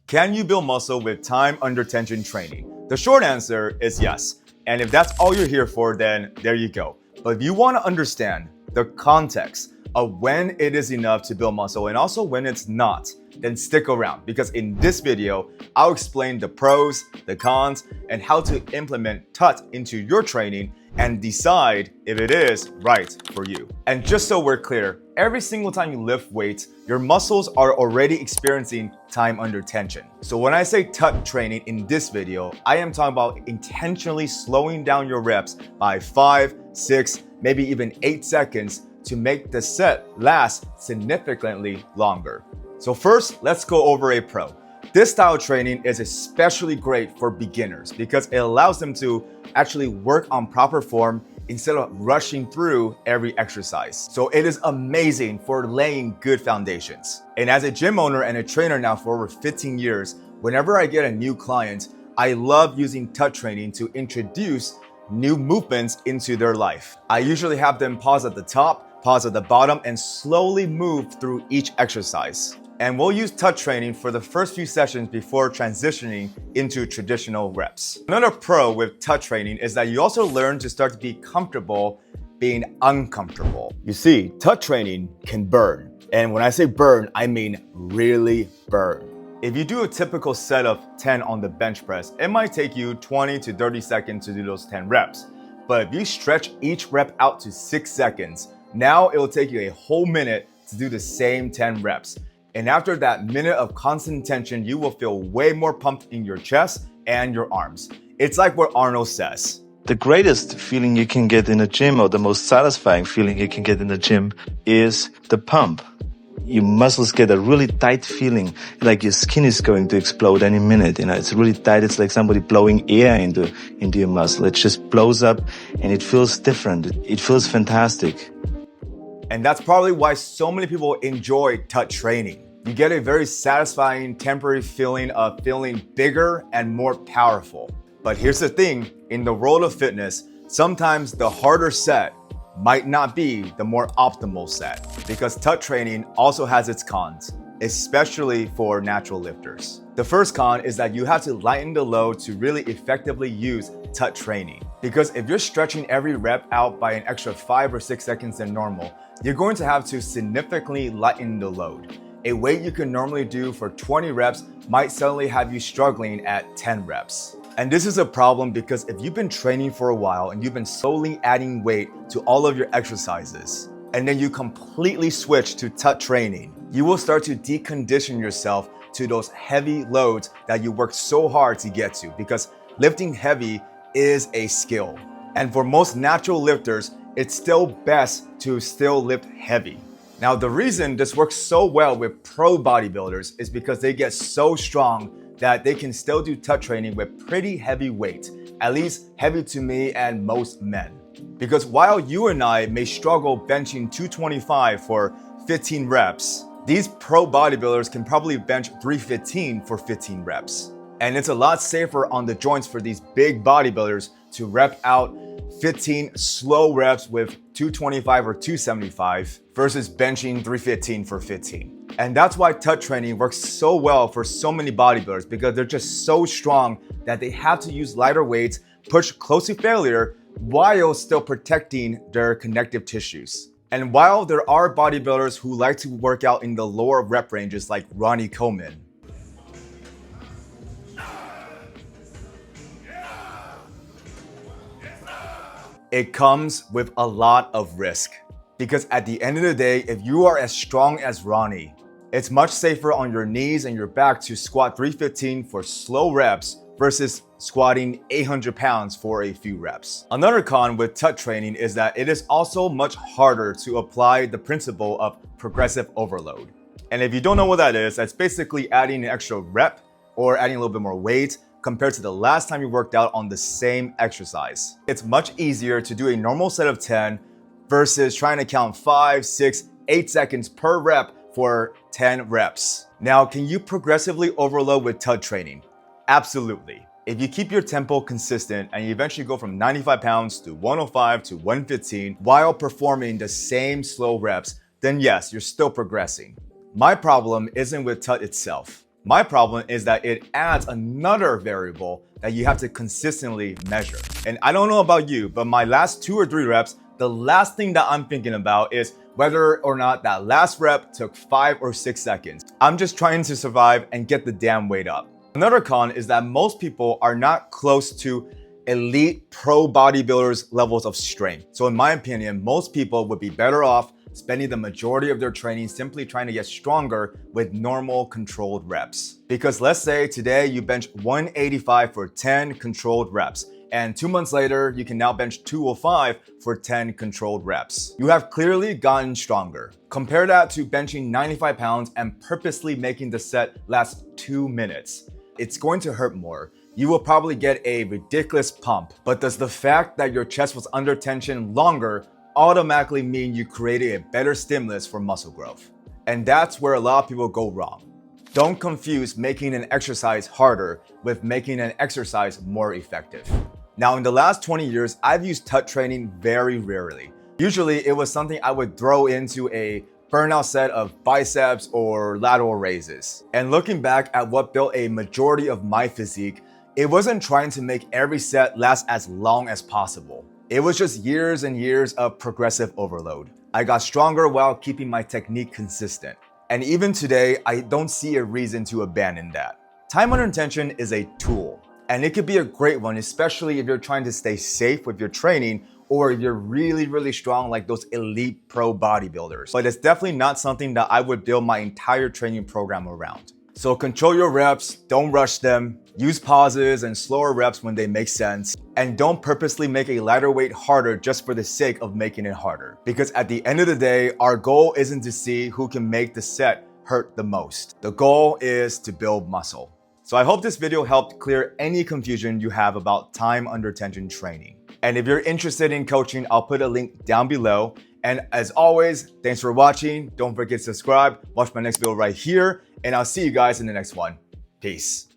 Can you build muscle with time under tension training? The short answer is yes. And if that's all you're here for, then there you go. But if you want to understand the context of when it is enough to build muscle and also when it's not, then stick around, because in this video, I'll explain the pros, the cons, and how to implement TUT into your training and decide if it is right for you. And just so we're clear, every single time you lift weights, your muscles are already experiencing time under tension. So when I say TUT training in this video, I am talking about intentionally slowing down your reps by 5, 6, maybe even 8 seconds to make the set last significantly longer. So first, let's go over a pro. This style of training is especially great for beginners because it allows them to actually work on proper form instead of rushing through every exercise. So it is amazing for laying good foundations. And as a gym owner and a trainer now for over 15 years, whenever I get a new client, I love using TUT training to introduce new movements into their life. I usually have them pause at the top, pause at the bottom, and slowly move through each exercise. And we'll use TUT training for the first few sessions before transitioning into traditional reps. Another pro with TUT training is that you also learn to start to be comfortable being uncomfortable. You see, TUT training can burn. And when I say burn, I mean really burn. If you do a typical set of 10 on the bench press, it might take you 20 to 30 seconds to do those 10 reps. But if you stretch each rep out to 6 seconds, now it will take you a whole minute to do the same 10 reps. And after that minute of constant tension, you will feel way more pumped in your chest and your arms. It's like what Arnold says. The greatest feeling you can get in a gym, or the most satisfying feeling you can get in the gym, is the pump. Your muscles get a really tight feeling, like your skin is going to explode any minute. You know, it's really tight. It's like somebody blowing air into your muscle. It just blows up and it feels different. It feels fantastic. And that's probably why so many people enjoy TUT training. You get a very satisfying temporary feeling of feeling bigger and more powerful. But here's the thing, in the world of fitness, sometimes the harder set might not be the more optimal set, because TUT training also has its cons, especially for natural lifters. The first con is that you have to lighten the load to really effectively use TUT training. Because if you're stretching every rep out by an extra 5 or 6 seconds than normal, you're going to have to significantly lighten the load. A weight you can normally do for 20 reps might suddenly have you struggling at 10 reps. And this is a problem because if you've been training for a while and you've been slowly adding weight to all of your exercises, and then you completely switch to TUT training, you will start to decondition yourself to those heavy loads that you worked so hard to get to, because lifting heavy is a skill. And for most natural lifters, it's still best to still lift heavy. Now, the reason this works so well with pro bodybuilders is because they get so strong that they can still do TUT training with pretty heavy weight, at least heavy to me and most men. Because while you and I may struggle benching 225 for 15 reps, these pro bodybuilders can probably bench 315 for 15 reps. And it's a lot safer on the joints for these big bodybuilders to rep out 15 slow reps with 225 or 275 versus benching 315 for 15. And that's why TUT training works so well for so many bodybuilders, because they're just so strong that they have to use lighter weights, push close to failure while still protecting their connective tissues. And while there are bodybuilders who like to work out in the lower rep ranges like Ronnie Coleman, it comes with a lot of risk. Because at the end of the day, if you are as strong as Ronnie, it's much safer on your knees and your back to squat 315 for slow reps versus squatting 800 pounds for a few reps. Another con with TUT training is that it is also much harder to apply the principle of progressive overload. And if you don't know what that is, that's basically adding an extra rep or adding a little bit more weight compared to the last time you worked out on the same exercise. It's much easier to do a normal set of 10 versus trying to count 5, 6, 8 seconds per rep for 10 reps. Now, can you progressively overload with TUT training? Absolutely. If you keep your tempo consistent and you eventually go from 95 pounds to 105 to 115 while performing the same slow reps, then yes, you're still progressing. My problem isn't with TUT itself. My problem is that it adds another variable that you have to consistently measure. And I don't know about you, but my last 2 or 3 reps, the last thing that I'm thinking about is whether or not that last rep took 5 or 6 seconds. I'm just trying to survive and get the damn weight up. Another con is that most people are not close to elite pro bodybuilders levels of strength. So in my opinion, most people would be better off spending the majority of their training simply trying to get stronger with normal controlled reps. Because let's say today you bench 185 for 10 controlled reps, and 2 months later, you can now bench 205 for 10 controlled reps. You have clearly gotten stronger. Compare that to benching 95 pounds and purposely making the set last 2 minutes. It's going to hurt more. You will probably get a ridiculous pump, but does the fact that your chest was under tension longer automatically mean you created a better stimulus for muscle growth? And that's where a lot of people go wrong. Don't confuse making an exercise harder with making an exercise more effective. Now, in the last 20 years, I've used TUT training very rarely. Usually, it was something I would throw into a burnout set of biceps or lateral raises. And looking back at what built a majority of my physique, it wasn't trying to make every set last as long as possible. It was just years and years of progressive overload. I got stronger while keeping my technique consistent. And even today, I don't see a reason to abandon that. Time under tension is a tool, and it could be a great one, especially if you're trying to stay safe with your training or if you're really, really strong like those elite pro bodybuilders. But it's definitely not something that I would build my entire training program around. So control your reps, don't rush them, use pauses and slower reps when they make sense, and don't purposely make a lighter weight harder just for the sake of making it harder. Because at the end of the day, our goal isn't to see who can make the set hurt the most. The goal is to build muscle. So I hope this video helped clear any confusion you have about time under tension training. And if you're interested in coaching, I'll put a link down below. And as always, thanks for watching. Don't forget to subscribe, watch my next video right here, and I'll see you guys in the next one. Peace.